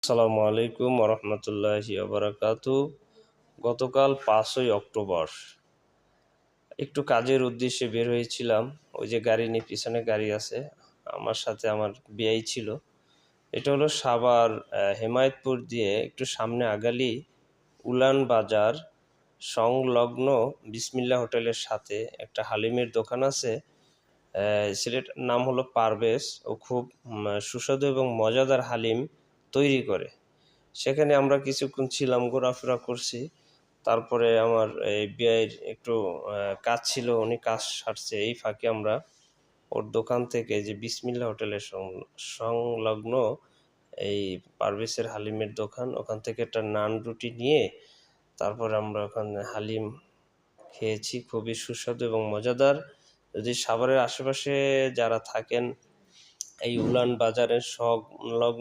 আসসালামু আলাইকুম রহমতুল্লাহি ওবারাকাতু। গতকাল 5ই অক্টোবর একটু কাজের উদ্দেশ্যে বের হয়েছিলাম। ওই যে গাড়ি নিয়ে, পিছনে গাড়ি আছে, আমার সাথে আমার বিয়াই ছিল। এটা হলো সাভার হেমায়েতপুর দিয়ে একটু সামনে আগালি উলান বাজার সংলগ্ন বিসমিল্লাহ হোটেলের সাথে একটা হালিমের দোকান আছে। ছেলেটার নাম হলো পারভেজ। ও খুব সুস্বাদু এবং মজাদার হালিম তৈরি করে। সেখানে আমরা কিছুক্ষণ ছিলাম, ঘোরাফেরা করছি। তারপরে আমার এই বিয়ের একটু কাজ ছিল, উনি কাজ সারছে, এই ফাঁকে আমরা ওর দোকান থেকে, যে বিসমিল্লাহ হোটেলের সংলগ্ন এই পারভেজের হালিমের দোকান, ওখান থেকে একটা নান রুটি নিয়ে তারপরে আমরা ওখানে হালিম খেয়েছি। খুবই সুস্বাদু এবং মজাদার। যদি সাভারের আশেপাশে যারা থাকেন, এই উলান বাজারের সংলগ্ন